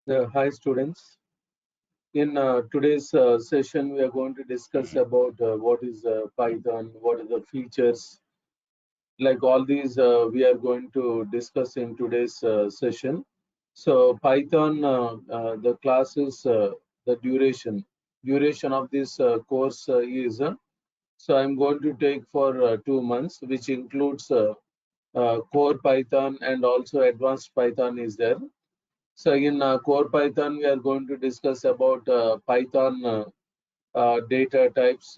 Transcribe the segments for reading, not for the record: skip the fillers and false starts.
Hi students. In today's session, we are going to discuss about what is Python, what are the features, like all these we are going to discuss in today's session. So Python, the class is the duration of this course is, so I'm going to take for 2 months, which includes core Python and also advanced Python is there. So in core Python, we are going to discuss about Python data types,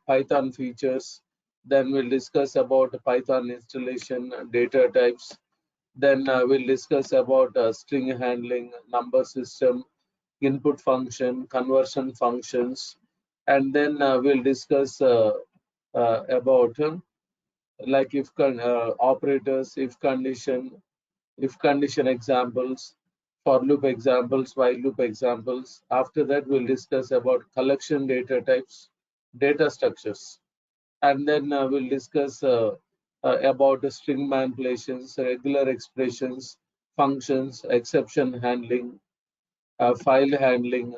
Python features. Then we'll discuss about Python installation, data types. Then we'll discuss about string handling, number system, input function, conversion functions. And then we'll discuss about like operators, if condition examples, for loop examples, while loop examples. After that, we'll discuss about collection data types, data structures, and then we'll discuss about the string manipulations, regular expressions, functions, exception handling, file handling,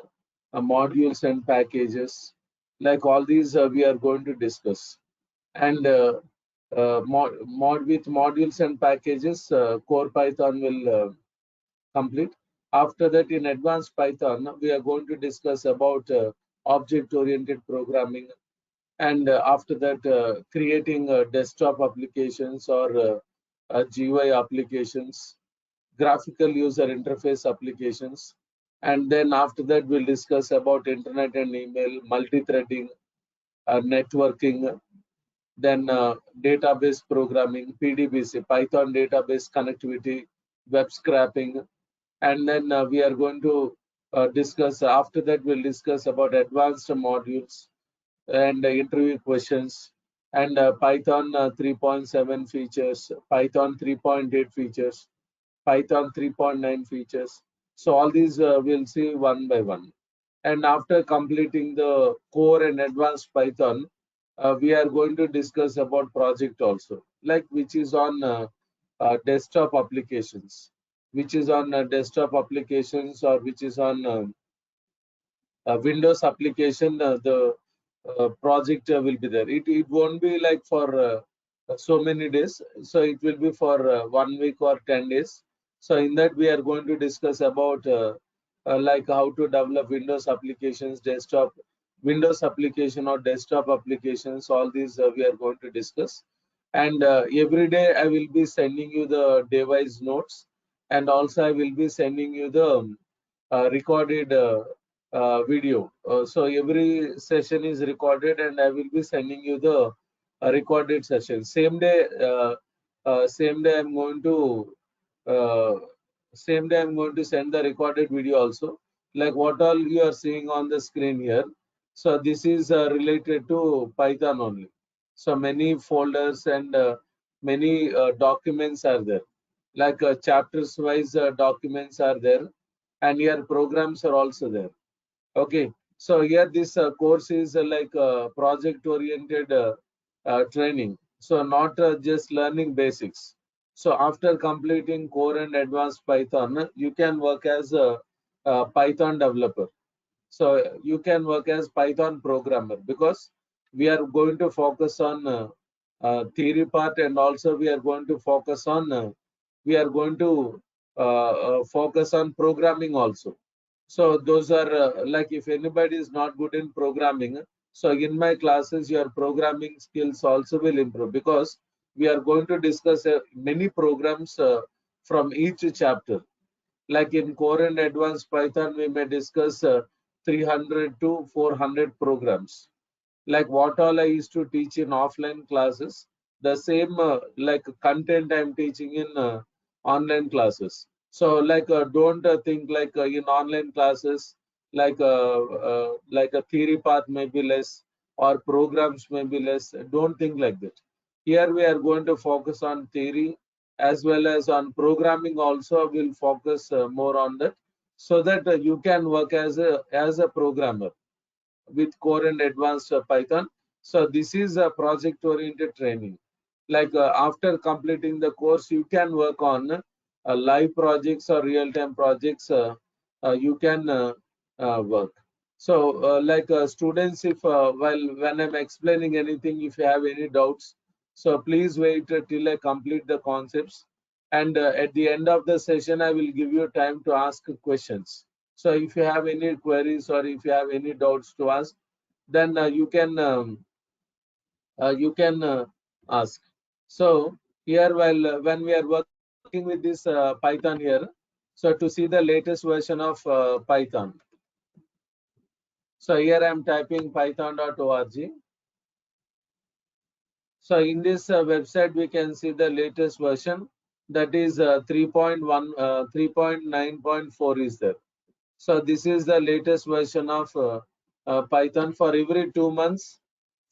modules and packages. Like all these, we are going to discuss. And with modules and packages, core Python will complete. After that, in advanced Python, we are going to discuss about object-oriented programming, and after that, creating desktop applications or GUI applications, graphical user interface applications, and then after that, we'll discuss about internet and email, multi-threading, networking, then database programming, PDBC, Python database connectivity, web scraping, and then we are going to discuss, after that we'll discuss about advanced modules and interview questions, and Python 3.7 features, Python 3.8 features, Python 3.9 features. So all these we'll see one by one. And after completing the core and advanced Python, we are going to discuss about project also, like which is on desktop applications, which is on desktop applications, or which is on Windows application. The project will be there. It won't be like for so many days. So it will be for 1 week or 10 days. So in that we are going to discuss about like how to develop Windows applications, desktop Windows application or desktop applications. All these we are going to discuss. And every day I will be sending you the device notes, and also I will be sending you the recorded video. So every session is recorded, and I will be sending you the recorded session. Same day I'm going to uh, send the recorded video also. Like what all you are seeing on the screen here. So this is related to Python only. So many folders and many documents are there. Like chapters wise documents are there, and here programs are also there. Okay, so here this course is like project oriented training, so not just learning basics. So after completing core and advanced Python, you can work as a Python developer. So you can work as Python programmer, because we are going to focus on theory part, and also we are going to focus on focus on programming also. So those are like, if anybody is not good in programming, so in my classes your programming skills also will improve, because we are going to discuss many programs from each chapter. Like in core and advanced Python, we may discuss 300 to 400 programs. Like what all I used to teach in offline classes, the same like content I'm teaching in online classes. So like don't think like in online classes, like a theory part may be less, or programs may be less. Don't think like that. Here we are going to focus on theory as well as on programming also. Will focus more on that, so that you can work as a programmer with core and advanced Python. So this is a project oriented training. Like after completing the course, you can work on live projects or real time projects you can work. So like students, if while when I'm explaining anything, if you have any doubts, so please wait till I complete the concepts, and at the end of the session I will give you time to ask questions. So if you have any queries or if you have any doubts to ask, then you can ask. So here, while when we are working with this Python here, so to see the latest version of Python, so here I am typing python.org. So in this website, we can see the latest version, that is 3.1, 3.9.4 is there. So this is the latest version of Python. For every 2 months,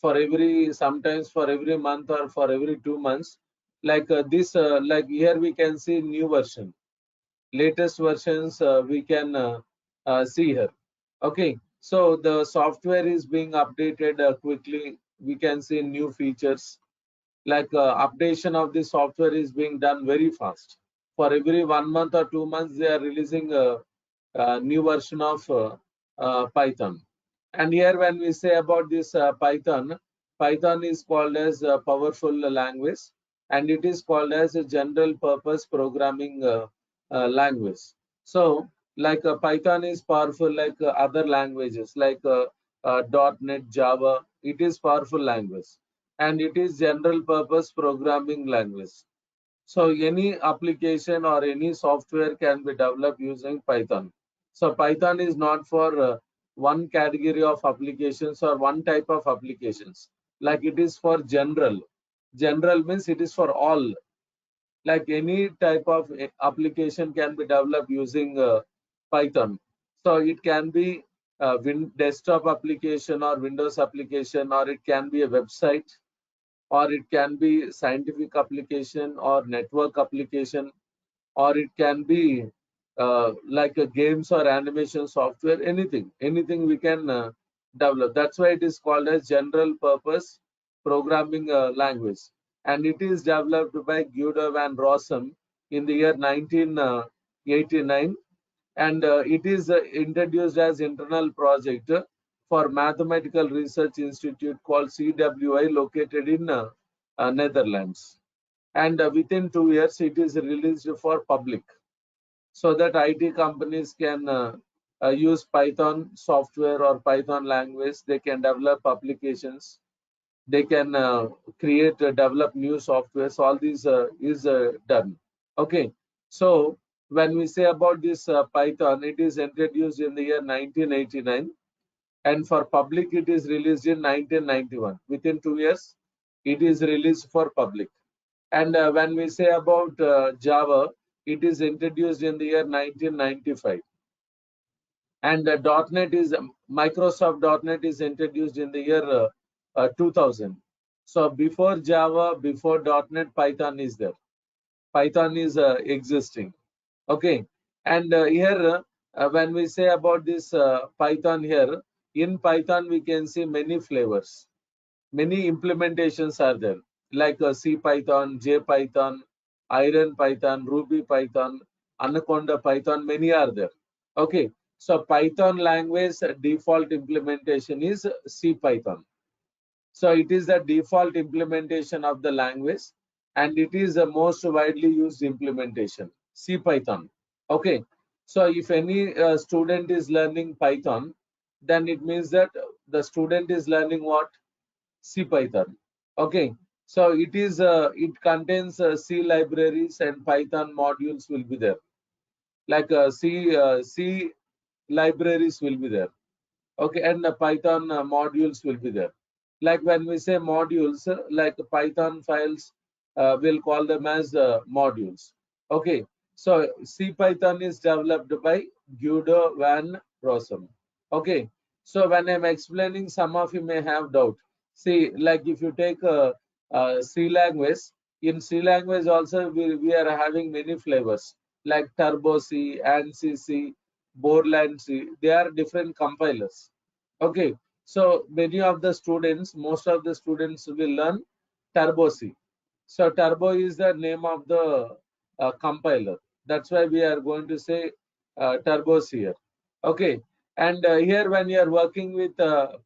for every, sometimes for every month or for every 2 months, like this, like here we can see new version, latest versions we can see here. Okay, so the software is being updated quickly. We can see new features, like updation of the software is being done very fast. For every 1 month or 2 months, they are releasing a new version of Python. And here, when we say about this Python, Python is called as a powerful language, and it is called as a general purpose programming language. So, like Python is powerful like other languages like .NET, Java. It is powerful language, and it is general purpose programming language. So any application or any software can be developed using Python. So Python is not for one category of applications or one type of applications. Like it is for general. General means it is for all. Like any type of application can be developed using Python. So it can be a desktop application or Windows application, or it can be a website, or it can be scientific application or network application, or it can be like a games or animation software. Anything we can develop. That's why it is called as general purpose programming language, and it is developed by Guido van Rossum in the year 1989, and it is introduced as internal project for Mathematical Research Institute called CWI, located in Netherlands. And within 2 years, it is released for public, so that IT companies can use Python software or Python language. They can develop applications. They can create, develop new softwares. All these is done. Okay. So when we say about this Python, it is introduced in the year 1989, and for public it is released in 1991. Within 2 years, it is released for public. And when we say about Java, it is introduced in the year 1995. And .NET is Microsoft .NET is introduced in the year 2000. So before Java, before .NET, Python is there. Python is existing. Okay. And here, when we say about this Python here, in Python we can see many flavors. Many implementations are there, like C Python, J Python, Iron Python, Ruby Python, Anaconda Python. Many are there. Okay, so Python language default implementation is C Python. So it is the default implementation of the language, and it is the most widely used implementation, C Python. Okay, so if any student is learning Python, then it means that the student is learning what? C Python. Okay, so it contains C libraries and Python modules will be there. Like C libraries will be there. Okay, and Python modules will be there. Like when we say modules, like Python files, we'll call them as modules. Okay, so C Python is developed by Guido van Rossum. Okay, so when I'm explaining, some of you may have doubt. See, like if you take C language, in C language also we are having many flavors like Turbo C, ANSI C, Borland C. They are different compilers. Okay, so many of the students, most of the students will learn Turbo C. So Turbo is the name of the compiler. That's why we are going to say turbos here. Okay, and here when you are working with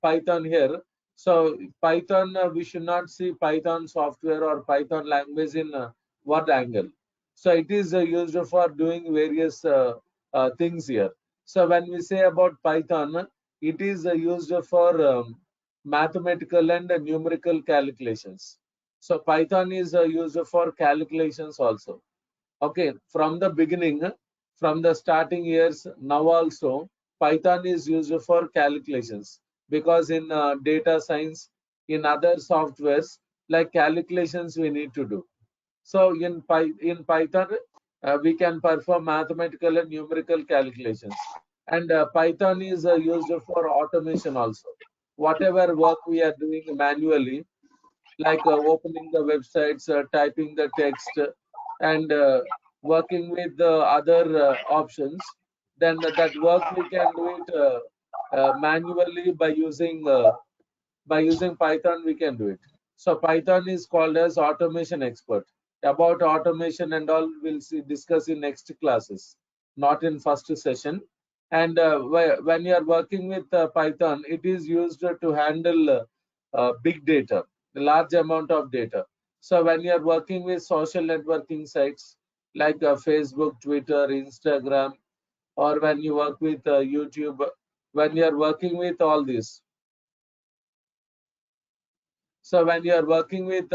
Python here, so Python, we should not see Python software or Python language in what angle. So it is used for doing various things here. So when we say about Python, it is used for mathematical and numerical calculations. So Python is used for calculations also. Okay, from the beginning, from the starting years, now also Python is used for calculations, because in data science, in other softwares, like calculations we need to do. So in Python, we can perform mathematical and numerical calculations. And Python is used for automation also. Whatever work we are doing manually, like opening the websites, typing the text, and working with the other options, then that work we can do it manually by using Python, we can do it. So Python is called as automation expert. About automation and all, we'll discuss in next classes, not in first session. And when you are working with Python, it is used to handle big data, a large amount of data. So when you are working with social networking sites like Facebook, Twitter, Instagram, or when you work with YouTube, when you are working with all this, so when you are working with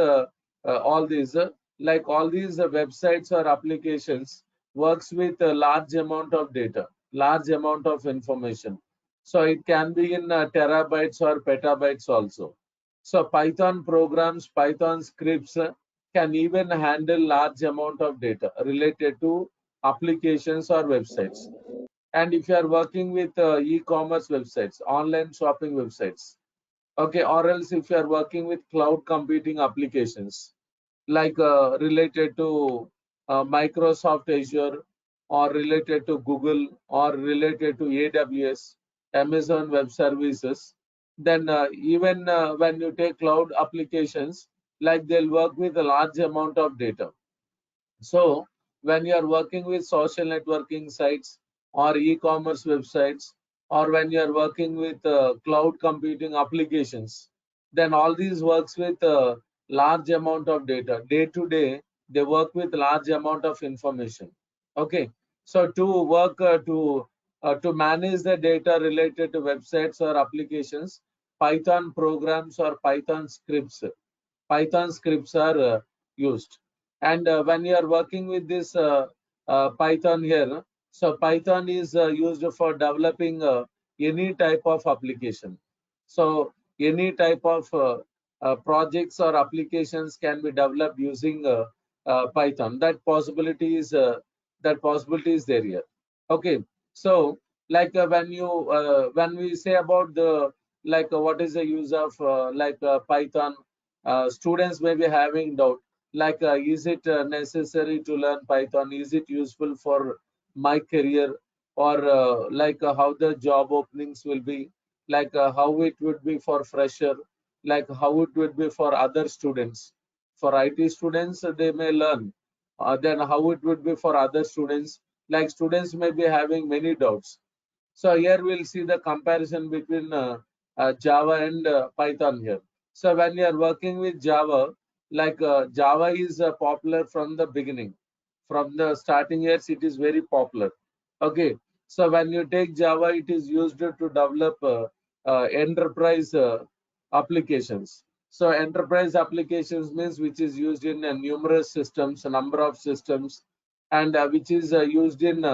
all these, like all these websites or applications, works with a large amount of data, large amount of information. So it can be in terabytes or petabytes also. So Python programs, Python scripts can even handle large amount of data related to applications or websites. And if you are working with e-commerce websites, online shopping websites, okay, or else if you are working with cloud computing applications, like related to Microsoft Azure, or related to Google, or related to AWS, Amazon Web Services, then even when you take cloud applications, like they'll work with a large amount of data. So when you are working with social networking sites or e-commerce websites, or when you are working with cloud computing applications, then all these works with a large amount of data. Day to day, they work with large amount of information. Okay, so to work to manage the data related to websites or applications, Python programs or Python scripts are used. And when you are working with this Python here, so Python is used for developing any type of application. So any type of projects or applications can be developed using Python. That possibility is there here. Okay, so like when we say about the, like what is the use of Python, students may be having doubt, like is it necessary to learn Python, is it useful for my career, or how the job openings will be, like how it would be for fresher, like how it would be for other students. For IT students, they may learn, then how it would be for other students, like students may be having many doubts. So here we'll see the comparison between Java and Python here. So when you are working with Java, like Java is popular from the beginning. From the starting years, it is very popular. Okay. So when you take Java, it is used to develop enterprise applications. So enterprise applications means which is used in numerous systems, a number of systems, and which is used in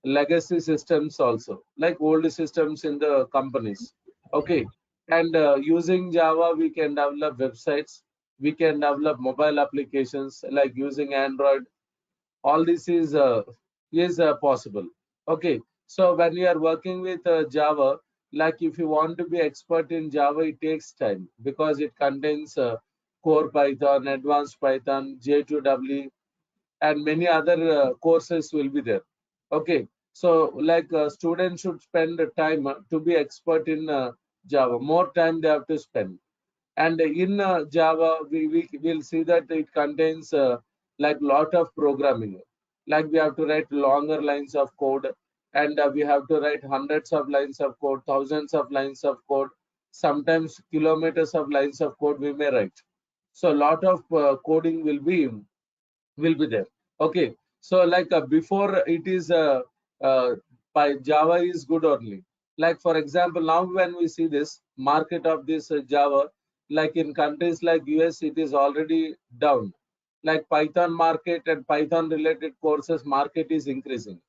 legacy systems also, like old systems in the companies. Okay, and using Java, we can develop websites, we can develop mobile applications like using Android. All this is possible. Okay, so when you are working with Java, like if you want to be expert in Java, it takes time because it contains core Python, advanced Python, J2EE, and many other courses will be there. Okay, so like students should spend the time to be expert in Java. More time they have to spend. And in Java, we will see that it contains like lot of programming. Like we have to write longer lines of code, and we have to write hundreds of lines of code, thousands of lines of code, sometimes kilometers of lines of code we may write. So a lot of coding will be there. Okay, so like before it is by Java is good only. Like for example, now when we see this market of this Java, like in countries like US, it is already down. Like Python market and Python related courses market is increasing.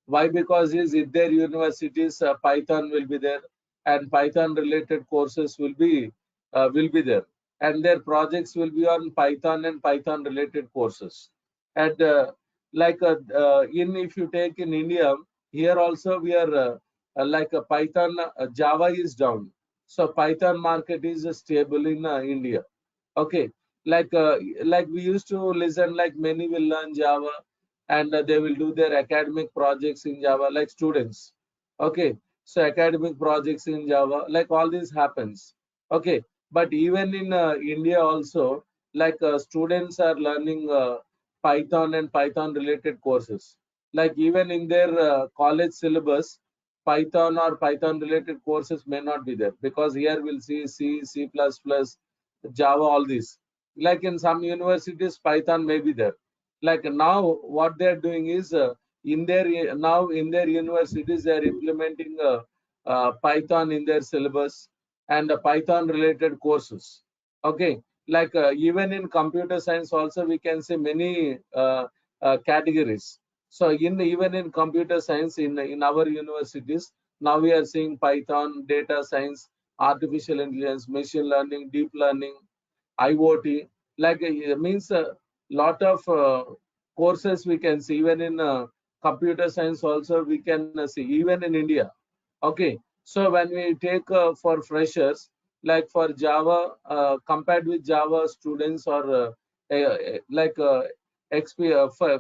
Why? Because is in their universities Python will be there, and Python related courses will be there, and their projects will be on Python and Python related courses. And in if you take in India, here also we are like a Python Java is down, so Python market is stable in India. Okay, like like we used to listen like many will learn Java, and they will do their academic projects in Java, like students. Okay, so academic projects in Java, like all this happens. Okay, but even in India also, like students are learning Python and Python related courses. Like even in their college syllabus, Python or Python related courses may not be there, because here we'll see C, C++, Java, all these. Like in some universities, Python may be there. Like now, what they're doing is in their universities they're implementing Python in their syllabus and Python related courses. Okay, like even in computer science also we can see many categories. So in even in computer science in our universities now we are seeing Python, data science, artificial intelligence, machine learning, deep learning, IoT. Like it means a lot of courses we can see. Even in computer science also we can see, even in India. Okay, so when we take for freshers, like for Java, compared with Java students or like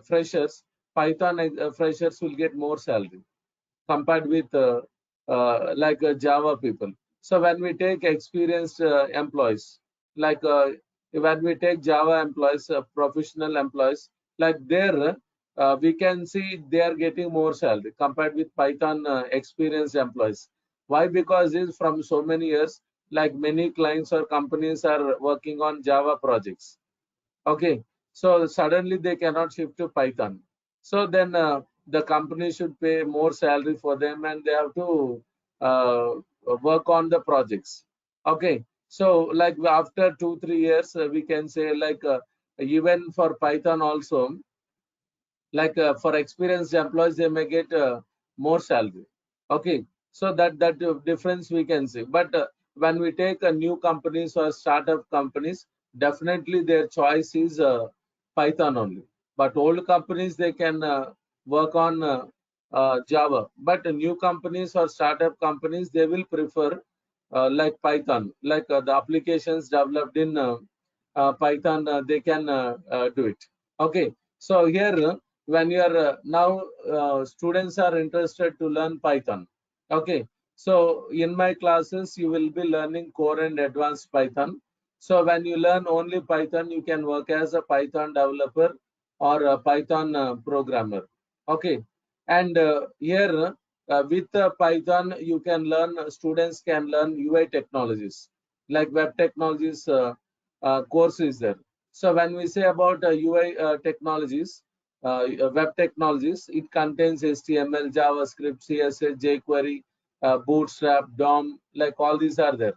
freshers, Python freshers will get more salary compared with like Java people. So when we take experienced employees, like when we take Java employees, professional employees, like there we can see they are getting more salary compared with Python experienced employees. Why? Because is from so many years, like many clients or companies are working on Java projects. Okay, so suddenly they cannot shift to Python. So then the company should pay more salary for them, and they have to uh, work on the projects. Okay, so like after 2 3 years, we can say like even for Python also, like for experienced employees they may get more salary. Okay, so that difference we can see. But when we take new companies or startup companies, definitely their choice is Python only. But old companies they can work on Java. But new companies or startup companies they will prefer like Python, like the applications developed in Python, they can do it. Okay, so here when you are now students are interested to learn Python. Okay, so in my classes you will be learning core and advanced Python. So when you learn only Python, you can work as a Python developer or a Python programmer. Okay, and here with Python you can learn, students can learn UI technologies, like web technologies course is there. So when we say about UI technologies, web technologies, it contains HTML, JavaScript, CSS, jQuery, Bootstrap, DOM, like all these are there.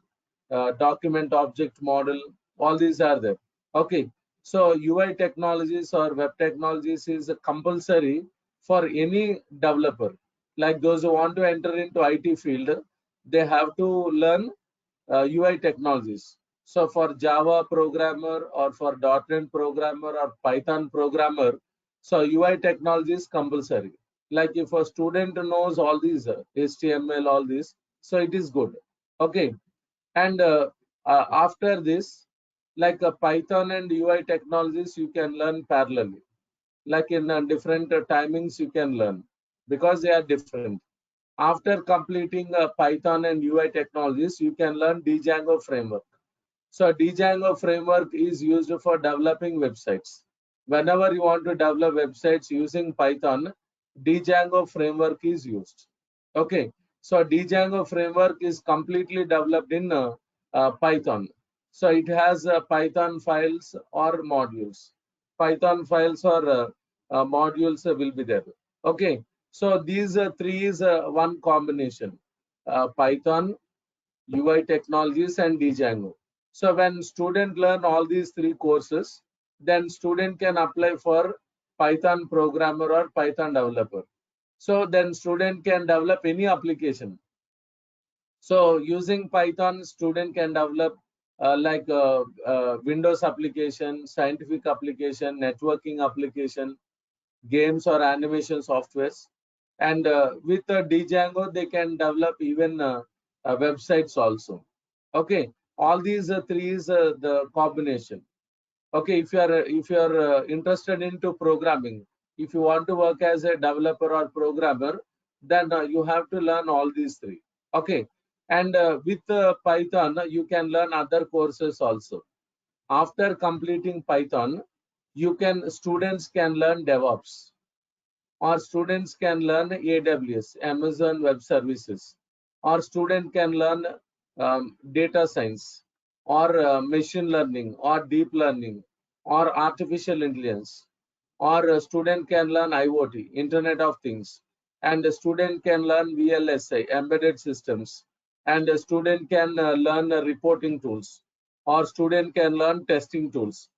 Document object model, all these are there. Okay, so UI technologies or web technologies is compulsory for any developer. Like those who want to enter into IT field, they have to learn UI technologies. So for Java programmer or for .NET programmer or Python programmer, so UI technology is compulsory. Like if a student knows all these HTML, all this, so it is good. Okay, and after this, like Python and UI technologies, you can learn parallelly. Like in different timings, you can learn because they are different. After completing Python and UI technologies, you can learn Django framework. So Django framework is used for developing websites. Whenever you want to develop websites using Python, Django framework is used. Okay, so Django framework is completely developed in Python. So it has Python files or modules. Python files or modules will be there. Okay, so these three is one combination: Python, UI technologies, and Django. So when student learn all these three courses, then student can apply for Python programmer or Python developer. So then student can develop any application. So using Python, student can develop Windows application, scientific application, networking application, games or animation softwares. And with Django, they can develop even websites also. Okay, all these three is the combination. Okay, if you are interested into programming, if you want to work as a developer or programmer, then you have to learn all these three. Okay, and with Python, you can learn other courses also. After completing Python, students can learn DevOps, or students can learn AWS, Amazon Web Services, or student can learn data science, or machine learning, or deep learning, or artificial intelligence, or a student can learn IoT, Internet of Things, and a student can learn VLSI, embedded systems, and a student can learn reporting tools, or student can learn testing tools.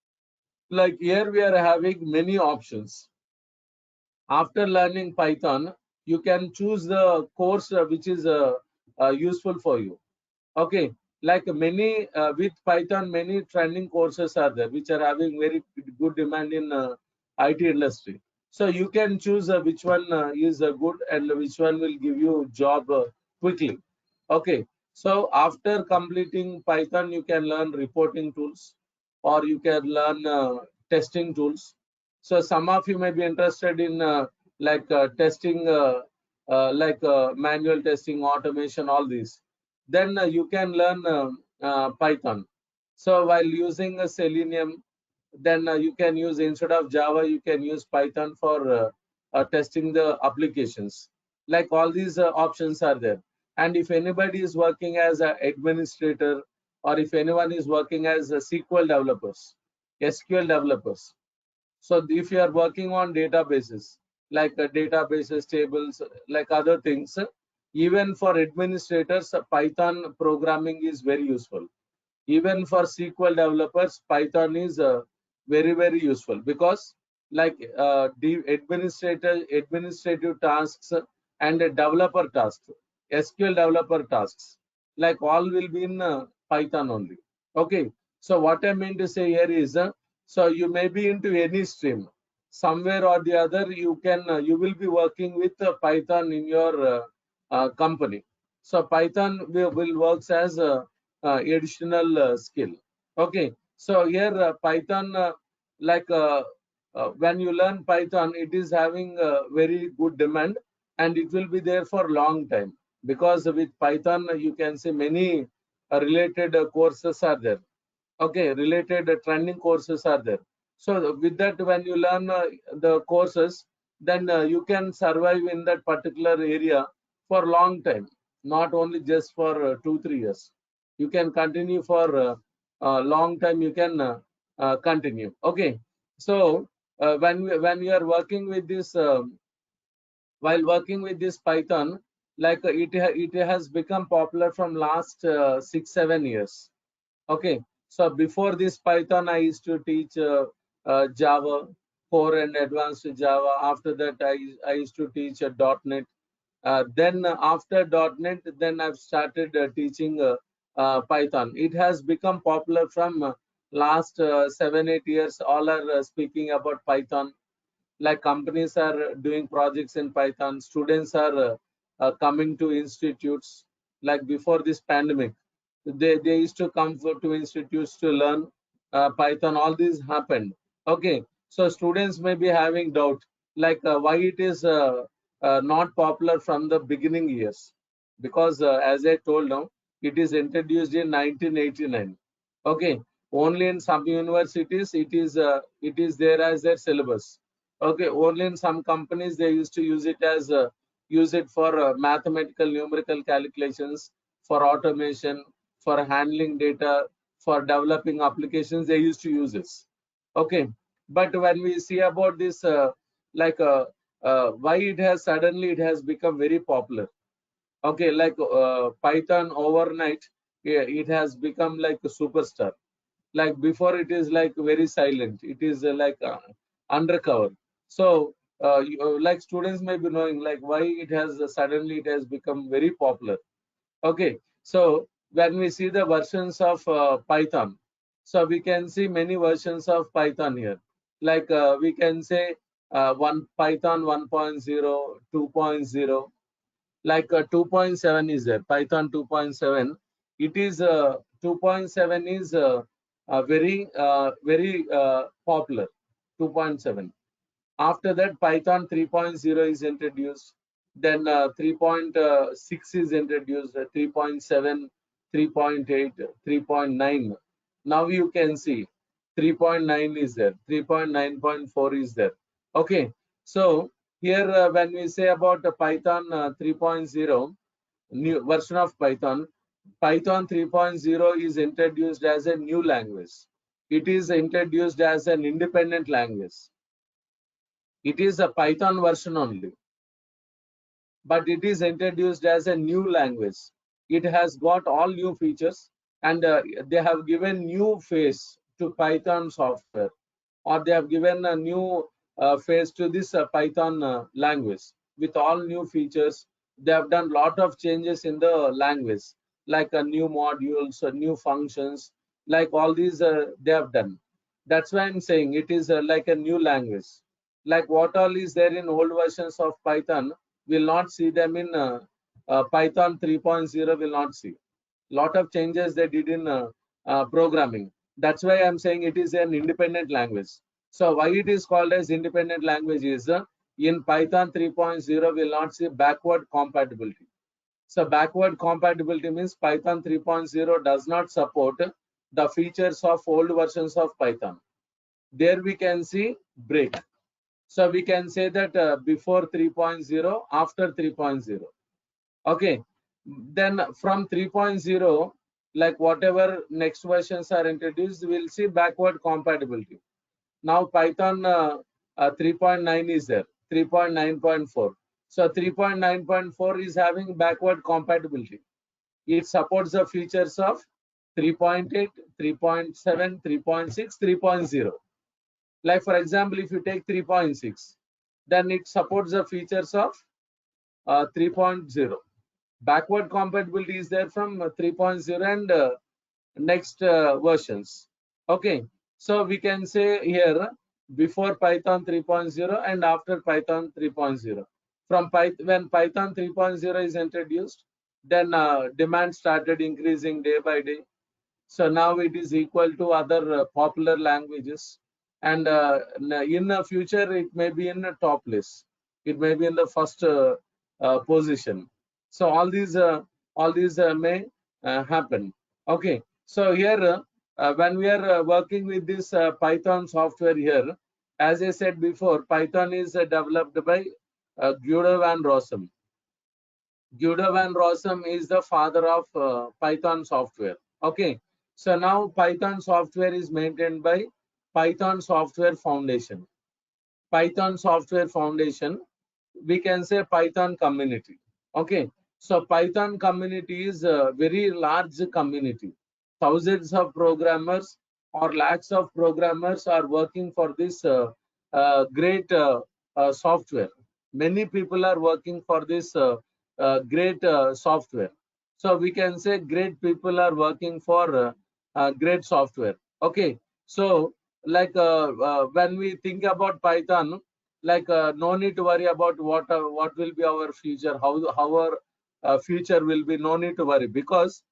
Like here we are having many options. After learning Python, you can choose the course which is useful for you. Okay, like many with Python, many training courses are there which are having very good demand in IT industry. So you can choose which one is good and which one will give you job quickly. Okay, so after completing Python, you can learn reporting tools, or you can learn testing tools. So some of you may be interested in testing, manual testing, automation, all these. Then you can learn Python. So while using Selenium, then you can use, instead of Java, you can use Python for testing the applications. Like all these options are there. And if anybody is working as an administrator, or if anyone is working as a SQL developers, SQL developers, so if you are working on databases, like databases, tables, like other things, even for administrators, Python programming is very useful. Even for SQL developers, Python is very useful, because the administrative tasks and developer tasks, SQL developer tasks, like all will be in Python only. Okay, so what I mean to say here is, so you may be into any stream, somewhere or the other. You will be working with Python in your company. So Python will works as a additional skill. Okay, so here Python, when you learn Python, it is having a very good demand, and it will be there for long time, because with Python you can see many related courses are there. Okay, related trending courses are there. So with that, when you learn the courses, then you can survive in that particular area for long time, not only just for 2 3 years. You can continue for long time. You can continue. Okay, so when you are working with this, while working with this Python, it has become popular from last 6 7 years. Okay, so before this Python, I used to teach Java, core and advanced Java. After that, I used to teach .NET. Then after .NET, then I've started teaching Python. It has become popular from last 7 8 years. All are speaking about Python. Like companies are doing projects in Python. Students are coming to institutes. Like before this pandemic, they used to come to institutes to learn Python. All these happened. Okay, so students may be having doubt, why it is not popular from the beginning years, because as I told now, it is introduced in 1989. Okay, only in some universities it is there as their syllabus. Okay, only in some companies they used to use it as use it for mathematical numerical calculations, for automation, for handling data, for developing applications. They used to use this. Okay, but when we see about this, like why it has suddenly it has become very popular. Okay, like Python overnight, it has become like a superstar. Like before, it is like very silent. It is like undercover. So, like students may be knowing like why it has suddenly it has become very popular. Okay, so when we see the versions of Python, so we can see many versions of Python here. Like we can say one Python 1.0, 2.0, like 2.7 is there, Python 2.7. It is 2.7 is very popular. 2.7. After that, Python 3.0 is introduced. Then 3.6 is introduced. 3.7, 3.8, 3.9. Now you can see 3.9 is there. 3.9.4 is there. Okay. So here when we say about the Python 3.0 new version of Python, Python 3.0 is introduced as a new language. It is introduced as an independent language. It is a Python version only, but it is introduced as a new language. It has got all new features, and they have given new face to Python software, or they have given a new face to this Python language with all new features. They have done lot of changes in the language, like new modules, new functions, like all these they have done. That's why I'm saying it is like a new language. Like what all is there in old versions of Python, will not see them in Python 3.0. Will not see. Lot of changes they did in programming. That's why I'm saying it is an independent language. So why it is called as independent language is in Python 3.0 will not see backward compatibility. So backward compatibility means Python 3.0 does not support the features of old versions of Python. There we can see break. So we can say that before 3.0, after 3.0. Okay, then from 3.0, like whatever next versions are introduced, we'll see backward compatibility. Now Python 3.9 is there, 3.9.4. So 3.9.4 is having backward compatibility. It supports the features of 3.8, 3.7, 3.6, 3.0. Like for example, if you take 3.6, then it supports the features of 3.0. Backward compatibility is there from 3.0 and next versions. Okay, so we can say here before Python 3.0 and after Python 3.0. From when Python 3.0 is introduced, then demand started increasing day by day. So now it is equal to other popular languages, and in the future it may be in the top list. It may be in the first position. So all these may happen. Okay. So here when we are working with this Python software here, as I said before, Python is developed by Guido van Rossum. Guido van Rossum is the father of Python software. Okay, so now Python software is maintained by Python Software Foundation. Python Software Foundation, we can say Python community. Okay, so Python community is a very large community. Thousands of programmers or lakhs of programmers are working for this great software. Many people are working for this great software. So we can say great people are working for great software. Okay, so like when we think about Python, like no need to worry about what will be our future, how our future will be. No need to worry, because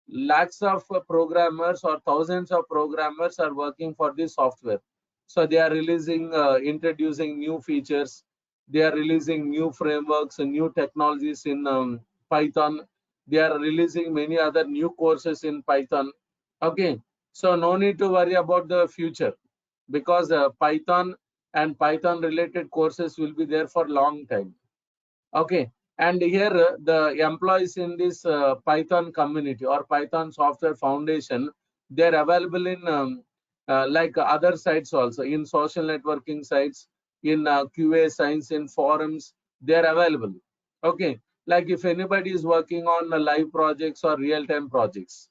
lakhs of programmers or thousands of programmers are working for this software. So they are releasing introducing new features, they are releasing new frameworks and new technologies in Python. They are releasing many other new courses in Python. Okay, so no need to worry about the future, because Python and Python related courses will be there for long time. Okay, and here the employees in this Python community or Python Software Foundation, they're available in like other sites also, in social networking sites, in QA science, in forums, they're available. Okay, like if anybody is working on live projects or real-time projects,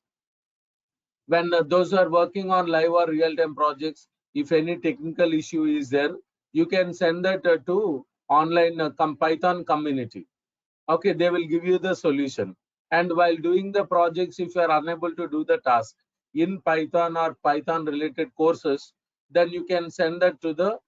when those who are working on live or real-time projects, if any technical issue is there, you can send that to online Python community. Okay, they will give you the solution. And while doing the projects, if you are unable to do the task in Python or Python related courses, then you can send that to the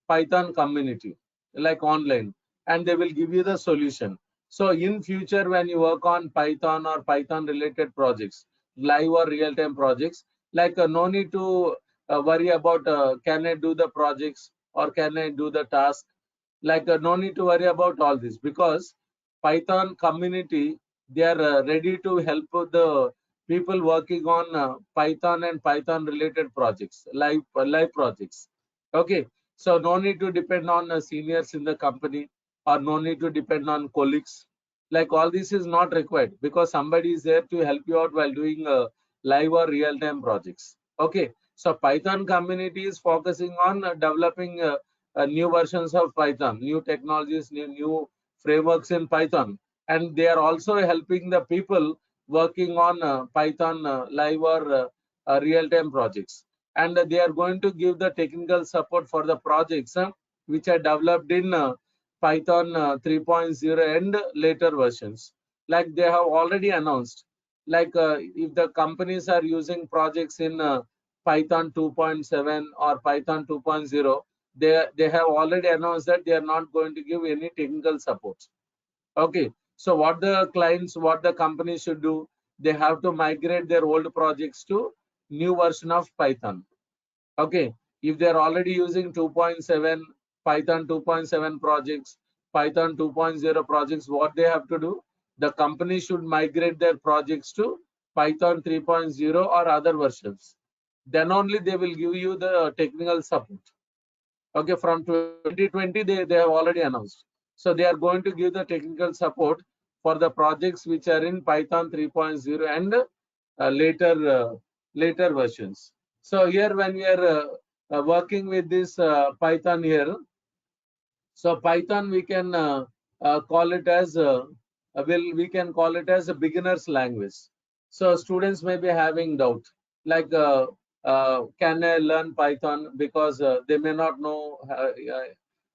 Python community, like online, and they will give you the solution. So in future, when you work on Python or Python related projects, live or real-time projects, like no need to worry about can I do the projects or can I do the task, like no need to worry about all this, because Python community, they are ready to help the people working on Python and Python related projects, live projects. Okay, so no need to depend on seniors in the company, or no need to depend on colleagues. Like all this is not required, because somebody is there to help you out while doing live or real time projects. Okay, so Python community is focusing on developing new versions of Python, new technologies, new frameworks in Python, and they are also helping the people working on Python live or real-time projects. And they are going to give the technical support for the projects which are developed in Python 3.0 and later versions. Like they have already announced, like if the companies are using projects in Python 2.7 or Python 2.0, they have already announced that they are not going to give any technical support. Okay, so what the clients, what the companies should do, they have to migrate their old projects to new version of Python. Okay, if they are already using 2.7, Python 2.7 projects, Python 2.0 projects, what they have to do, the company should migrate their projects to Python 3.0 or other versions. Then only they will give you the technical support. Okay, from 2020, they have already announced. So they are going to give the technical support for the projects which are in Python 3.0 and later versions. So here when we are working with this Python here, so Python we can call it as we can call it as a beginner's language. So students may be having doubt, like can I learn Python, because they may not know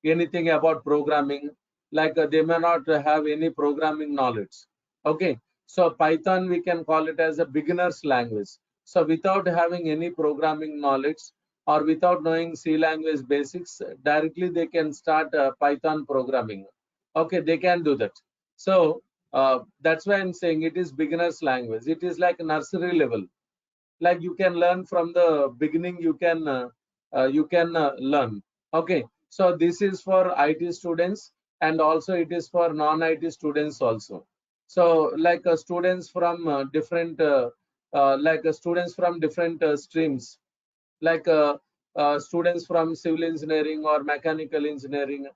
anything about programming, like they may not have any programming knowledge. Okay, so Python we can call it as a beginner's language. So without having any programming knowledge, or without knowing C language basics, directly they can start Python programming. Okay, they can do that. So that's why I'm saying it is beginner's language. It is like nursery level. Like you can learn from the beginning. You can learn. Okay, so this is for IT students, and also it is for non-IT students also. So like students from different students from different streams, like students from civil engineering or mechanical engineering,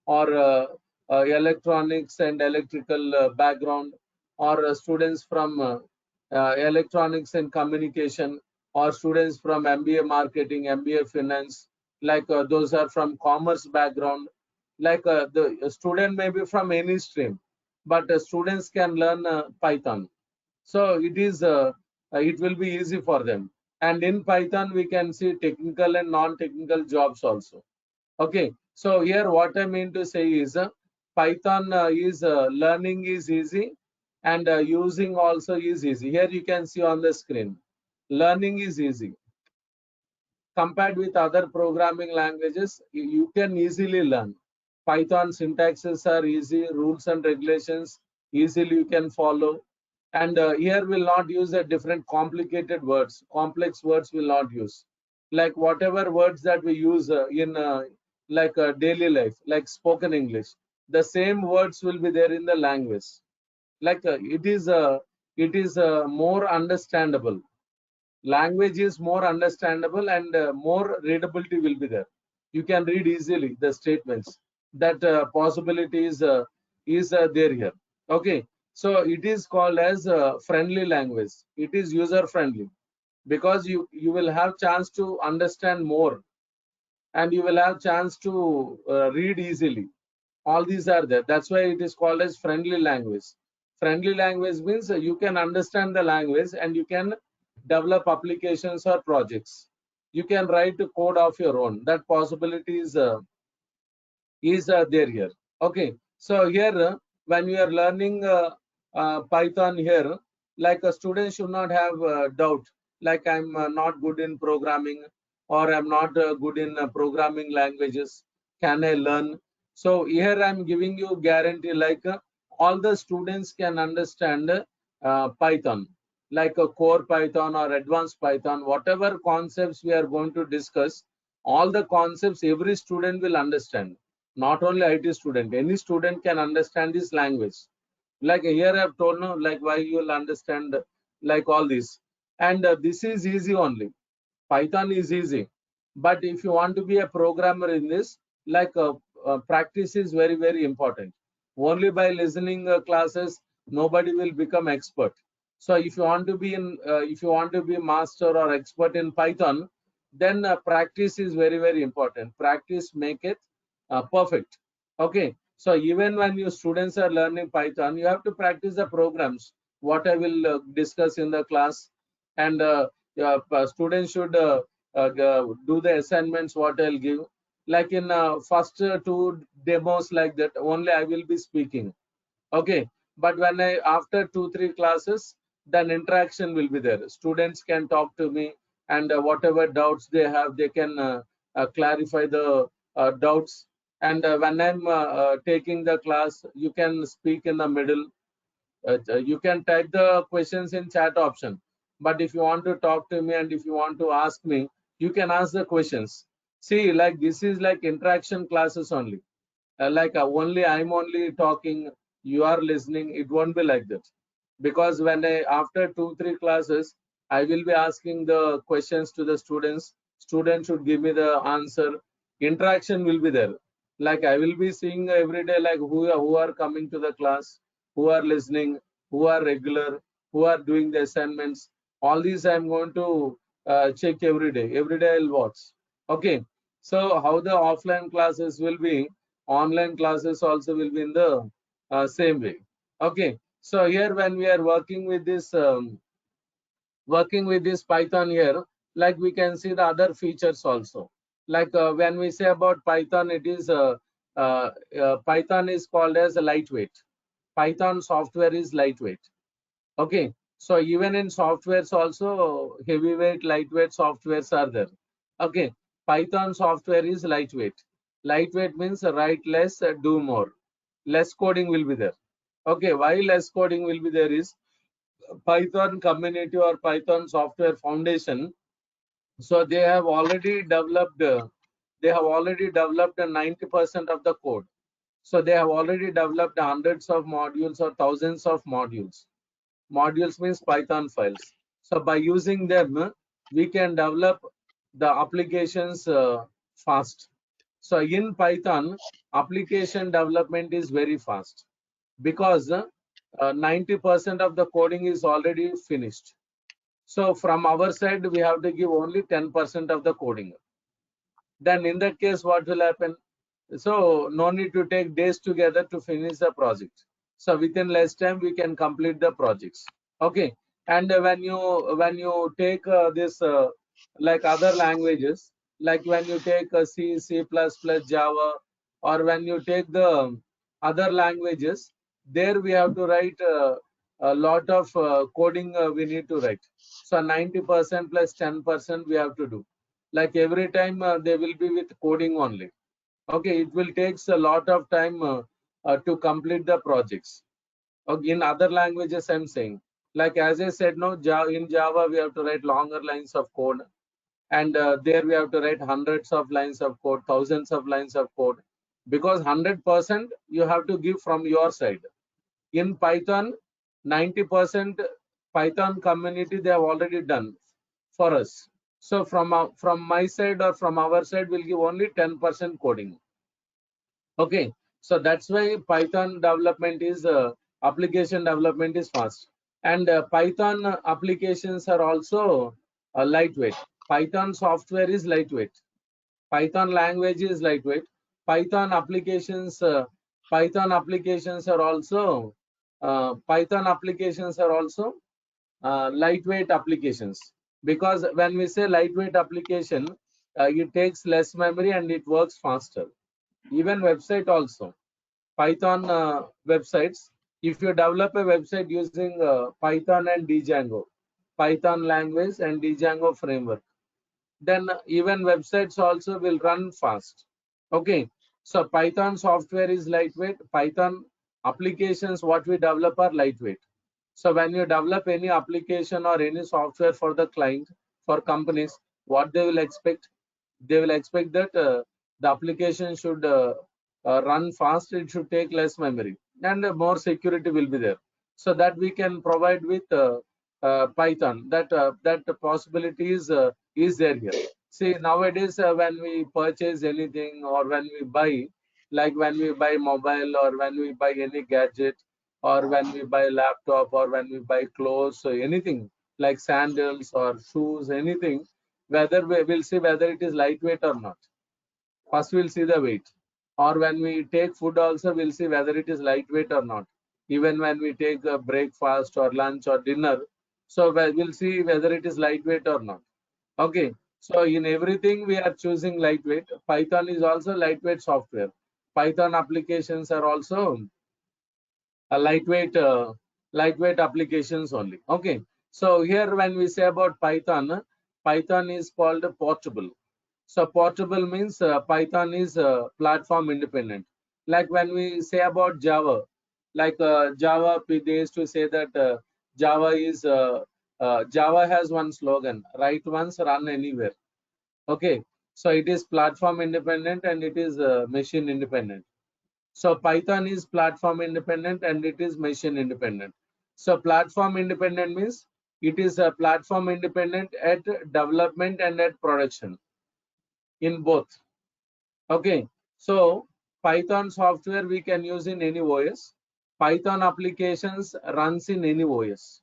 or electronics and electrical background, or students from electronics and communication, or students from MBA marketing, MBA finance, like those are from commerce background. Like the student may be from any stream, but students can learn Python. So it will be easy for them. And in Python, we can see technical and non-technical jobs also. Okay, so here what I mean to say is Python is learning is easy, and using also is easy. Here you can see on the screen, learning is easy. Compared with other programming languages, you can easily learn. Python syntaxes are easy, rules and regulations easily you can follow. And here will not use a different complicated words, complex words will not use. Like whatever words that we use in daily life, like spoken English, the same words will be there in the language. Like it is more understandable. Language is more understandable, and more readability will be there. You can read easily the statements. That possibility is there here. Okay, so it is called as friendly language. It is user friendly because you will have chance to understand more, and you will have chance to read easily. All these are there. That's why it is called as friendly language. Friendly language means you can understand the language and you can develop applications or projects. You can write a code of your own. That possibility is there here. Okay, so here when we are learning Python here, like a student should not have doubt, like I'm not good in programming, or I'm not good in programming languages. Can I learn? So here I'm giving you guarantee, like all the students can understand Python, like a core Python or advanced Python, whatever concepts we are going to discuss, all the concepts every student will understand. Not only IT student, any student can understand this language. Like here I've told now, like why you will understand like all this. And this is easy only. Python is easy. But if you want to be a programmer in this, like practice is very, very important. Only by listening classes, nobody will become expert. So if you want to be if you want to be master or expert in Python, then practice is very, very important. Practice make it perfect. Okay. So even when you students are learning Python, you have to practice the programs. What I will discuss in the class, and students should do the assignments what I'll give. Like in first two demos like that, only I will be speaking. Okay, but when I after 2 3 classes, then interaction will be there. Students can talk to me, and whatever doubts they have, they can clarify the doubts. And when I'm taking the class, you can speak in the middle. You can type the questions in chat option, but if you want to talk to me and if you want to ask me, you can ask the questions. See, like this is like interaction classes only. Like only I'm only talking, you are listening. It won't be like that, because when I after 2 3 classes, I will be asking the questions to the students. Students should give me the answer. Interaction will be there. Like I will be seeing every day, like who are coming to the class, who are listening, who are regular, who are doing the assignments. All these I'm going to check every day. Every day I'll watch. Okay. So how the offline classes will be, online classes also will be in the same way. Okay. So here when we are working with this Python here, like we can see the other features also. Like when we say about Python, it is Python is called as a lightweight. Python software is lightweight. Okay, so even in softwares also, heavyweight, lightweight softwares are there. Okay, Python software is lightweight. Lightweight means write less, do more. Less coding will be there. Okay, why less coding will be there is Python community or Python software foundation. So they have already developed. They have already developed 90% of the code. So they have already developed hundreds of modules or thousands of modules. Modules means Python files. So by using them, we can develop the applications fast. So in Python, application development is very fast because 90% of the coding is already finished. So from our side, we have to give only 10% of the coding. Then in that case, what will happen? So no need to take days together to finish the project. So within less time, we can complete the projects. Okay. And when you take this like other languages, like when you take C, C++, Java, or when you take the other languages, there we have to write a lot of coding we need to write. So 90% plus 10% we have to do. Like every time they will be with coding only. Okay, it will takes a lot of time to complete the projects. Okay, in other languages, I'm saying, like as I said, no, in Java we have to write longer lines of code, and there we have to write hundreds of lines of code, thousands of lines of code, because 100% you have to give from your side. In Python, 90% Python community they have already done for us. So from my side or from our side, we'll give only 10% coding. Okay, so that's why Python development is application development is fast, and Python applications are also lightweight. Python software is lightweight. Python language is lightweight. Python applications, Python applications are also lightweight applications, because when we say lightweight application, it takes less memory and it works faster. Even website also, Python websites, if you develop a website using Python and Django, Python language and Django framework, then even websites also will run fast. Okay, so Python software is lightweight. Python applications what we develop are lightweight. So when you develop any application or any software for the client, for companies, what they will expect? They will expect that the application should run fast, it should take less memory, and more security will be there. So that we can provide with Python. That possibility is there here. See, nowadays when we purchase anything or when we buy, like when we buy mobile or when we buy any gadget or when we buy laptop or when we buy clothes or anything like sandals or shoes, anything, whether we will see whether it is lightweight or not. First we'll see the weight. Or when we take food also, we'll see whether it is lightweight or not. Even when we take a breakfast or lunch or dinner, so we'll see whether it is lightweight or not. Okay, so in everything we are choosing lightweight. Python is also lightweight software. Python applications are also a lightweight applications only. Okay, so here when we say about Python, Python is called portable. So portable means Python is platform independent. Like when we say about Java, like Java, they used to say that Java has one slogan: write once, run anywhere. Okay, so it is platform independent and it is machine independent. So Python is platform independent and it is machine independent. So platform independent means it is a platform independent at development and at production in both. Okay, so Python software we can use in any OS. Python applications runs in any OS.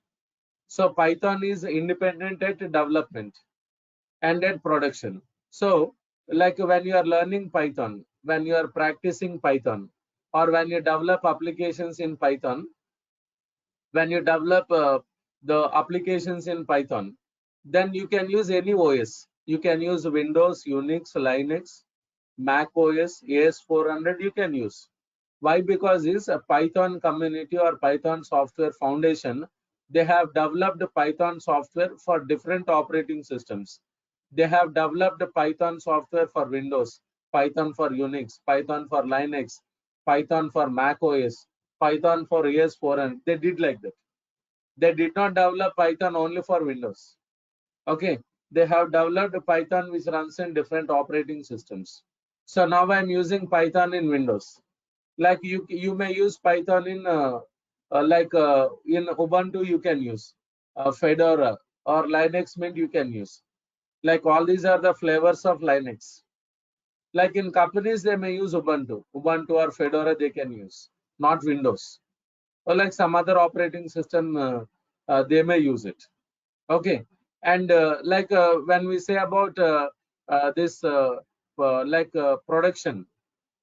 So Python is independent at development and at production. So like when you are learning Python, when you are practicing Python, or when you develop applications in Python, when you develop the applications in Python, then you can use any OS. You can use Windows, Unix, Linux, Mac OS, AS400 you can use. Why? Because this a Python community or Python software foundation, they have developed Python software for different operating systems. They have developed Python software for Windows, Python for Unix, Python for Linux, Python for Mac OS, Python for AS400. They did like that. They did not develop Python only for Windows. Okay, they have developed Python which runs in different operating systems. So now I'm using Python in Windows. Like you may use Python in in Ubuntu you can use Fedora or Linux Mint you can use. Like all these are the flavors of Linux. Like in companies they may use Ubuntu or Fedora they can use, not Windows. Or like some other operating system they may use it. Okay, and when we say about this production.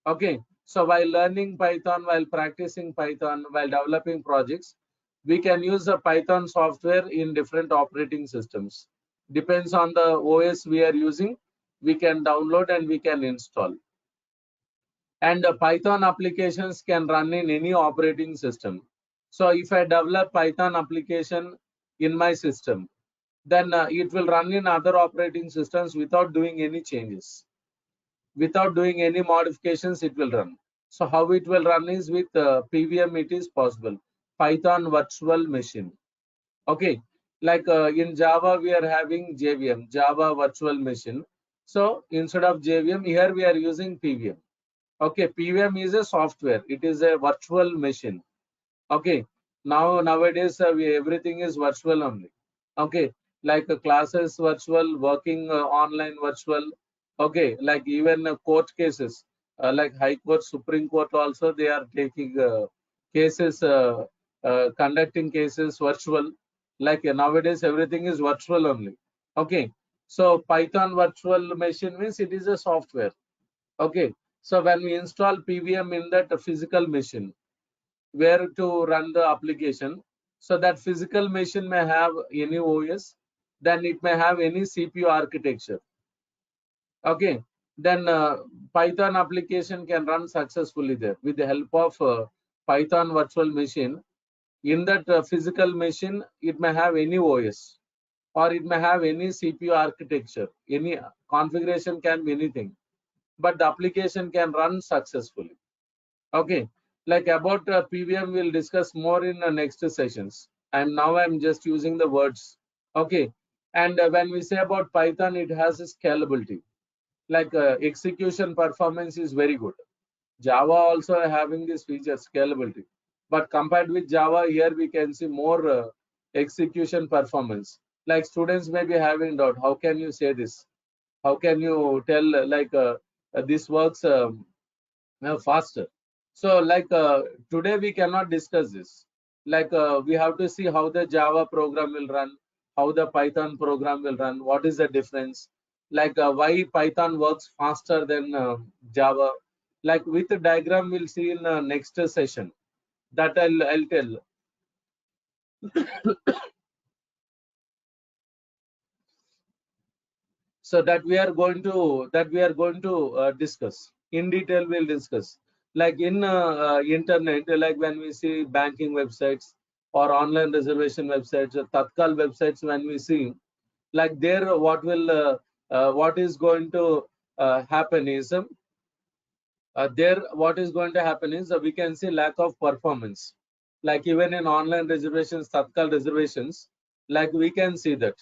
Okay, so while learning Python, while practicing Python, while developing projects, we can use the Python software in different operating systems. Depends on the OS we are using, we can download and we can install. And Python applications can run in any operating system. So if I develop Python application in my system, then it will run in other operating systems without doing any changes. Without doing any modifications, it will run. So how it will run is with PVM, it is possible. Python virtual machine. Okay, like in Java, we are having JVM, Java virtual machine. So instead of JVM, here we are using PVM. Okay, PVM is a software. It is a virtual machine. Okay, nowadays everything is virtual only. Okay, like classes virtual, working online virtual. Okay, like even court cases, like High Court, Supreme Court also, they are taking cases, conducting cases virtual. Like nowadays, everything is virtual only. Okay, so Python virtual machine means it is a software. Okay, so when we install PVM in that physical machine, where to run the application, so that physical machine may have any OS, then it may have any CPU architecture. Okay, then Python application can run successfully there with the help of Python virtual machine. In that physical machine, it may have any OS, or it may have any CPU architecture. Any configuration can be anything, but the application can run successfully. Okay, like about PVM, we'll discuss more in the next sessions. And now I'm just using the words. Okay, and when we say about Python, it has a scalability. Like execution performance is very good. Java also having this feature scalability, but compared with Java, here we can see more execution performance. Like students may be having doubt, how can you say this? How can you tell this works faster? So like today we cannot discuss this. Like we have to see how the Java program will run, how the Python program will run, what is the difference, like why Python works faster than Java. Like with the diagram we'll see in next session. That I'll tell. So that we are going to discuss in detail. We'll discuss like in internet, like when we see banking websites or online reservation websites or Tatkal websites, when we see like there, what is going to happen is there what is going to happen is we can see lack of performance. Like even in online reservations, Tatkal reservations, like we can see that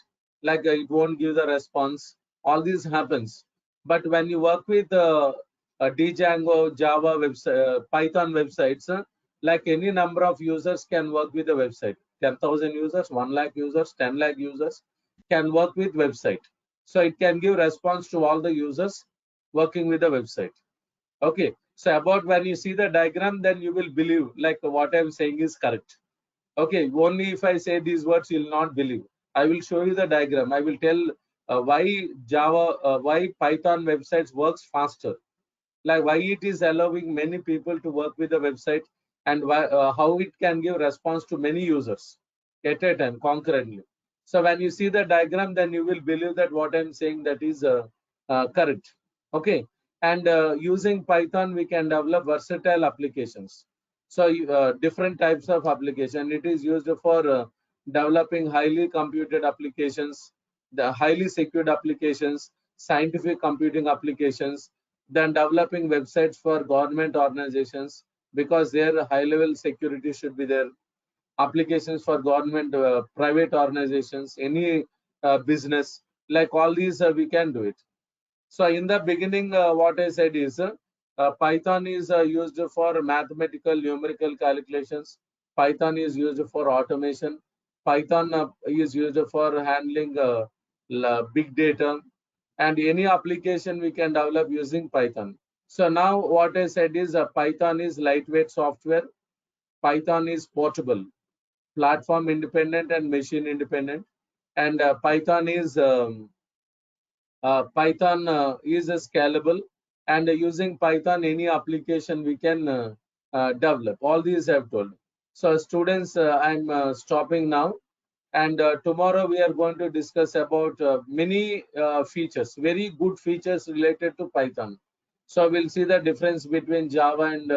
like it won't give the response. All this happens. But when you work with Django, Java website, Python websites, like any number of users can work with the website. 10,000 users, 1 lakh users, 10 lakh users can work with website. So it can give response to all the users working with the website. Okay, so about when you see the diagram, then you will believe like what I'm saying is correct. Okay, only if I say these words, you'll not believe. I will show you the diagram. I will tell why Python websites works faster, like why it is allowing many people to work with the website, and why, how it can give response to many users at a time concurrently. So when you see the diagram, then you will believe that what I'm saying that is correct. Okay, and using Python, we can develop versatile applications. So different types of application. It is used for developing highly computed applications, the highly secured applications, scientific computing applications, then developing websites for government organizations, because their high level security should be there. Applications for government, private organizations, any business, like all these we can do it. So in the beginning, what I said is Python is used for mathematical numerical calculations. Python is used for automation. Python is used for handling big data, and any application we can develop using Python. So now what I said is Python is lightweight software. Python is portable, platform independent and machine independent. And Python is scalable, and using Python, any application we can develop. All these I have told. So students, I'm stopping now, and tomorrow we are going to discuss about many features, very good features related to Python. So we'll see the difference between Java and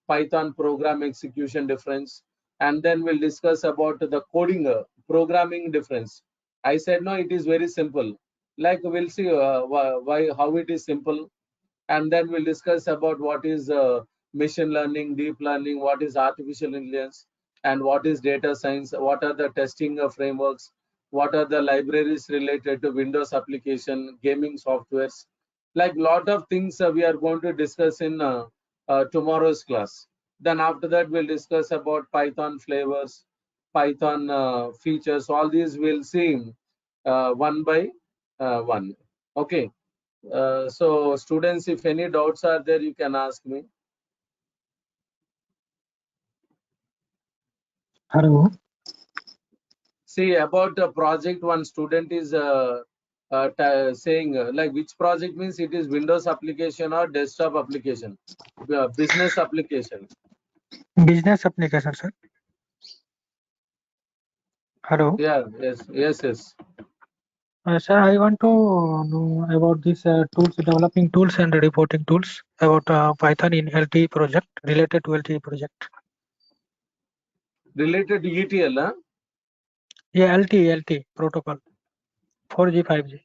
Python program execution difference, and then we'll discuss about the coding programming difference. I said no, it is very simple. Like we'll see why how it is simple, and then we'll discuss about what is machine learning, deep learning, what is artificial intelligence, and what is data science, what are the testing frameworks, what are the libraries related to Windows application, gaming softwares, like lot of things we are going to discuss in tomorrow's class. Then after that, we'll discuss about Python flavors, Python features, all these we'll see 1/1. Okay. So students, if any doubts are there, you can ask me. Hello. See, about the project, one student is saying like which project means it is Windows application or desktop application, business application. Business application, sir. Hello. Yeah, yes. Sir, I want to know about this tools, developing tools and reporting tools about Python in LTE project, related to LTE project. Related to ETL, huh? Yeah, LTE protocol, 4G, 5G.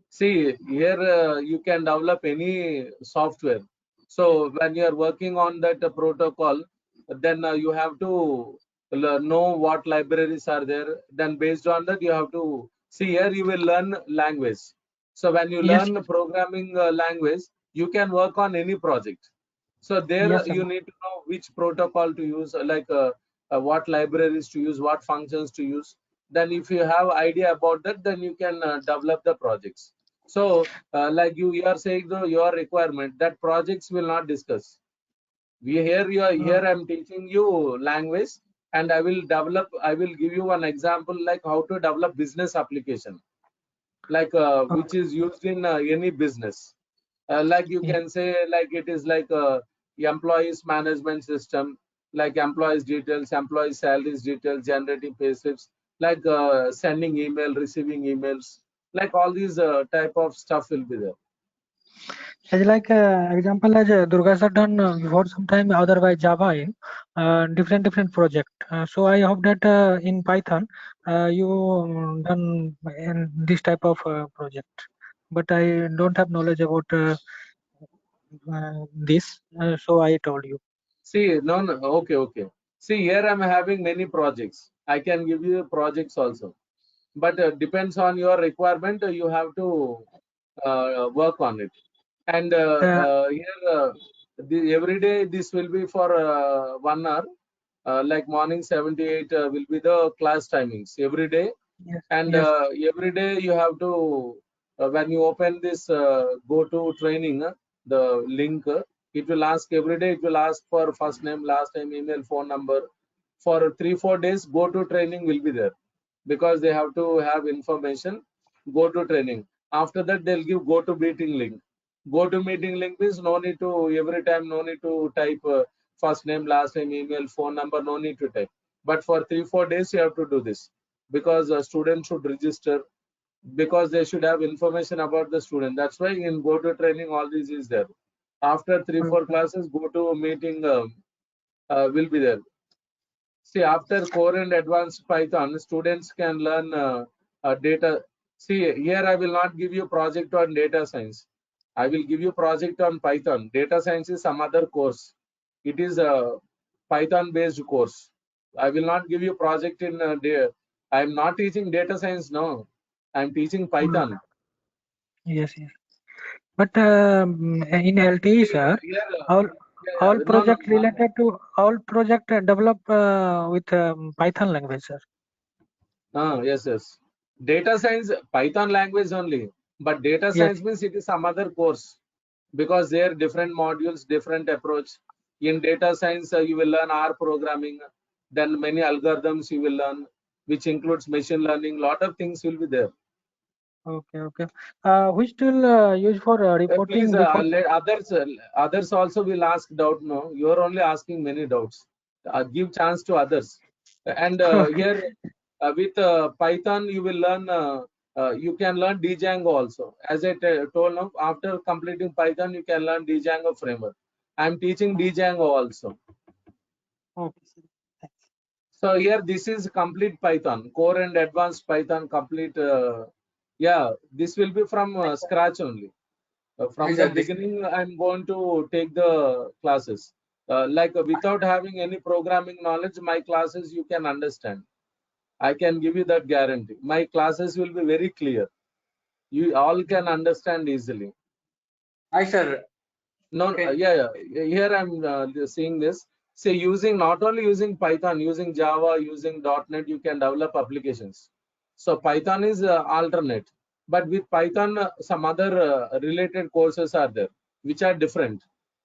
See, here you can develop any software. So when you are working on that protocol, then you have to know what libraries are there. Then based on that, you have to see here you will learn language. So when you Yes, learn programming language, you can work on any project. So there yes, sir. you need to know which protocol to use, like what libraries to use, what functions to use. Then if you have idea about that, then you can develop the projects. So, like you are saying your requirement that projects will not discuss. We here you are here. I'm teaching you language, and I will develop. I will give you one example like how to develop business application, like which is used in any business. Like you Yeah. can say like it is like a employees management system, like employees details, employees salaries details, generating pay slips, like sending email, receiving emails, like all these type of stuff will be there. As like example, as Durga sir done before some time, otherwise Java in different project. So I hope that in Python you done in this type of project. But I don't have knowledge about this, so I told you. See, no, okay. See, here I'm having many projects. I can give you projects also, but depends on your requirement. You have to work on it. And Uh, here, every day this will be for 1 hour. Like morning 7 to 8 will be the class timings every day. yes, And yes, every day you have to, when you open this go to training, the link, it will ask every day, it will ask for first name, last name, email, phone number. For 3-4 days, go to training will be there because they have to have information. Go to training. After that, they'll give go to meeting link. Go to meeting link means no need to every time, no need to type first name, last name, email, phone number, no need to type. But for 3-4 days, you have to do this because a student should register, because they should have information about the student. That's why in go to training all this is there. After 3-4 okay. classes, go to meeting will be there. See, after core and advanced Python, students can learn data. See, here I will not give you project on data science. I will give you project on Python. Data science is some other course. It is a Python based course. I will not give you project in I am not teaching data science now. I am teaching Okay. Python. Yes, yes. But in LTE, See, sir, here, all yeah, all no. project related to all project develop with Python language, sir. Yes. Data science, Python language only. But data Yes. science means it is some other course because they are different modules, different approach. In data science, you will learn R programming, then many algorithms you will learn, which includes machine learning. Lot of things will be there. Okay. Which tool use for Please, reporting before? let others also will ask doubt. No, you are only asking many doubts. Give chance to others. And Okay. here with Python, you will learn. You can learn Django also. As I told now, after completing Python, you can learn Django framework. I am teaching Django also. Okay, sir. Thanks. So here, this is complete Python, core and advanced Python complete. Yeah, this will be from scratch only. From the beginning, I'm going to take the classes. Like without having any programming knowledge, my classes you can understand. I can give you that guarantee. My classes will be very clear. You all can understand easily. Hi, sir. No, Okay. yeah. Here I'm seeing this. Say using not only using Python, using Java, using .NET, you can develop applications. So Python is alternate, but with Python, some other related courses are there, which are different,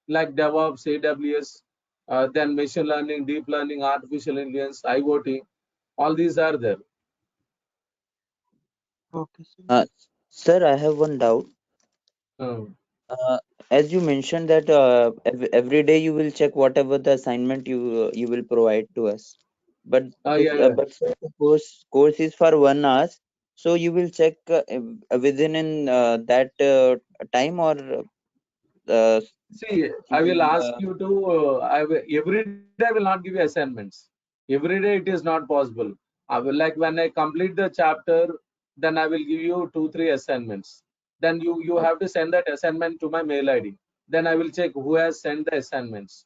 like DevOps, AWS, then machine learning, deep learning, artificial intelligence, IoT. All these are there. Okay. Sir, I have one doubt. Um, As you mentioned that every day you will check whatever the assignment you will provide to us, but yeah. but sir, the course is for 1 hour, so you will check within in that time, or uh, See, you I will will ask you to, every day I will not give you assignments. Every day it is not possible. I will, like when I complete the chapter, then I will give you 2, 3 assignments. Then you have to send that assignment to my mail ID. Then I will check who has sent the assignments,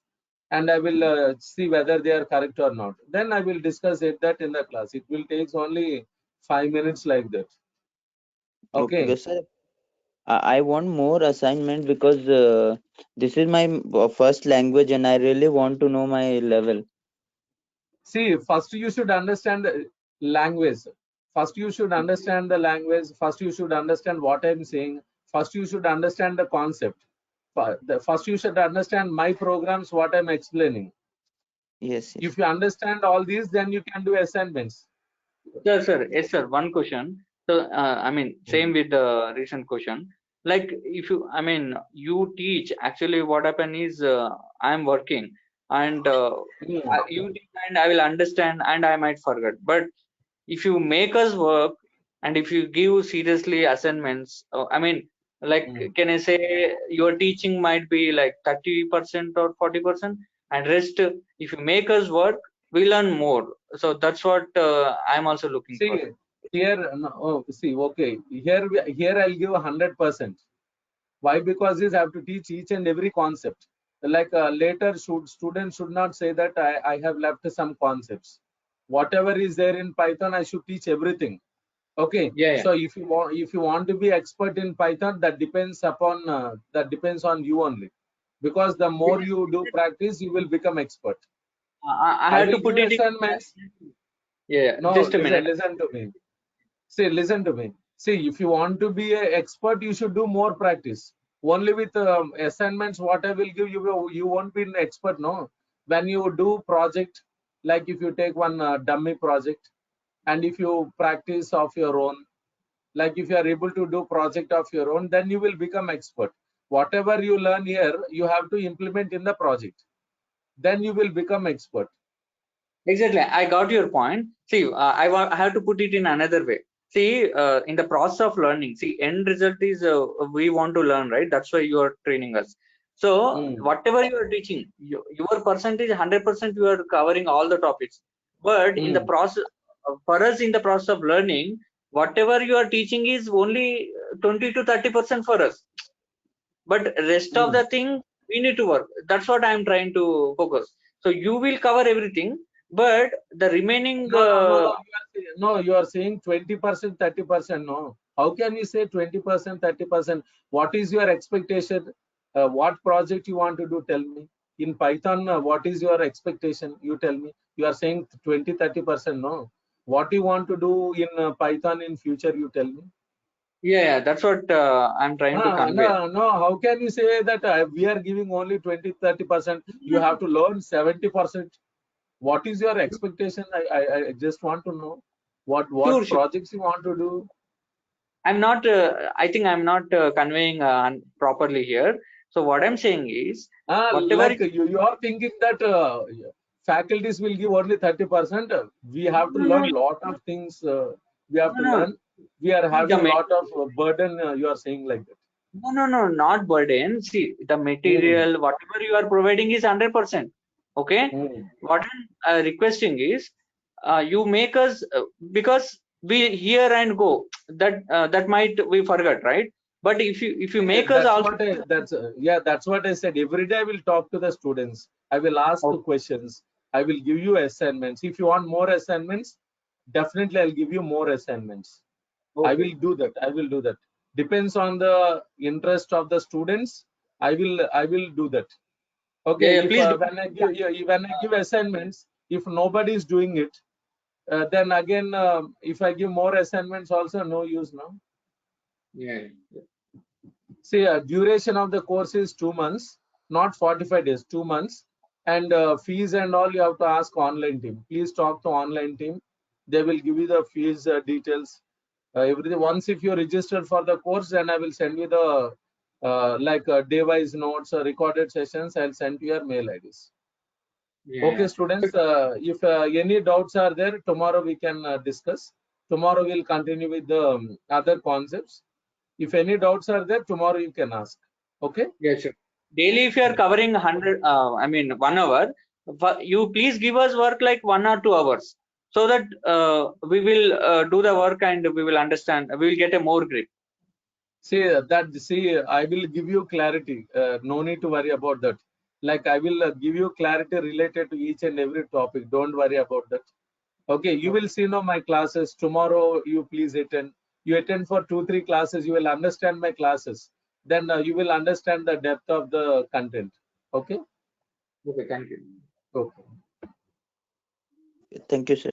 and I will see whether they are correct or not. Then I will discuss that in the class. It will take only 5 minutes like that. okay, Okay. because sir, I want more assignment, because this is my first language and I really want to know my level. See, first you should understand the language. First you should understand the language. First you should understand what I'm saying. First you should understand the concept. First you should understand my programs, what I'm explaining. Yes, yes. If you understand all these, then you can do assignments. Sir. Yes, sir. One question. So, I mean, Mm. same with the recent question. Like, if you, I mean, you teach. Actually, what happen is, I'm working, and Mm. you teach, and I will understand, and I might forget. But if you make us work, and if you give seriously assignments, I mean, like, Mm. can I say your teaching might be like 30% or 40%, and rest, if you make us work, we learn more. So that's what I'm also looking See, for. here, no, oh, see, okay. Here I'll give 100%. Why? Because is I have to teach each and every concept. Like later, students should not say that I have left some concepts. Whatever is there in Python, I should teach everything. Okay. Yeah. So if you want to be expert in Python, that depends on you only. Because the more you do practice, you will become expert. I I had will to give put it in. assignments. Yeah. No, Just a minute. listen to me. See, listen to me. See, if you want to be an expert, you should do more practice. Only with assignments, what I will give you, you won't be an expert, no. When you do project, like if you take one dummy project, and if you practice of your own, like if you are able to do project of your own, then you will become expert. Whatever you learn here, you have to implement in the project. Then you will become expert. Exactly. I got your point. See, I have to put it in another way. See, in the process of learning, see, end result is we want to learn, right? That's why you are training us. So Mm. whatever you are teaching, your percentage 100% you are covering all the topics. But in the Mm. process, for us in the process of learning, whatever you are teaching is only 20 to 30% for us. But rest of Mm. the thing we need to work. That's what I'm trying to focus. So you will cover everything, but the remaining No, you are saying 20%, 30%. No. How can you say 20%, 30%? What is your expectation? What project you want to do? Tell me. In Python, what is your expectation? You tell me. You are saying 20, 30%. No. What you want to do in Python in future? You tell me. yeah, that's what I'm trying to convey. No. How can you say that we are giving only 20, 30%? You have to learn 70%. What is your expectation? I just want to know what Sure. projects you want to do. I'm not. I think I'm not conveying properly here. So what I'm saying is, whatever. Like you are thinking that faculties will give only 30%. We have to No, no, learn lot of things. We have no, to no. learn. We are See, having lot of burden. You are saying like that. no, not burden. See, the Hmm. material, whatever you are providing is 100%. Okay. Hmm. What I'm requesting is, you make us because we hear and go. That might we forget, right? But if you Yeah, make us also. that's what I said. Every day I will talk to the students. I will ask Okay. questions. I will give you assignments. If you want more assignments, definitely I'll give you more assignments. I Okay. will do that. I will do that. Depends on the interest of the students. I will do that. Yeah, Okay. yeah. If Please. when I give assignments, if nobody is doing it, then again, if I give more assignments also, no use now. Yeah. See, duration of the course is 2 months, not 45 days, 2 months. And fees and all you have to ask online team. Please talk to online team. They will give you the fees details. Everything. Once if you register for the course, then I will send you the day-wise notes or recorded sessions. I'll send you your mail IDs. Yeah. Okay, students. If any doubts are there, tomorrow we can discuss. Tomorrow we'll continue with the other concepts. If any doubts are there, tomorrow you can ask. Okay. Yeah, sure. Daily, if you are covering 100, 1 hour, you please give us work like 1 or 2 hours, so that we will do the work and we will understand. We will get a more grip. See, I will give you clarity. No need to worry about that. Like I will give you clarity related to each and every topic. Don't worry about that. Okay, you will see now my classes tomorrow. You please attend. You attend for 2-3 classes. You will understand my classes. Then you will understand the depth of the content. Okay. Okay, thank you. Okay. Thank you, sir.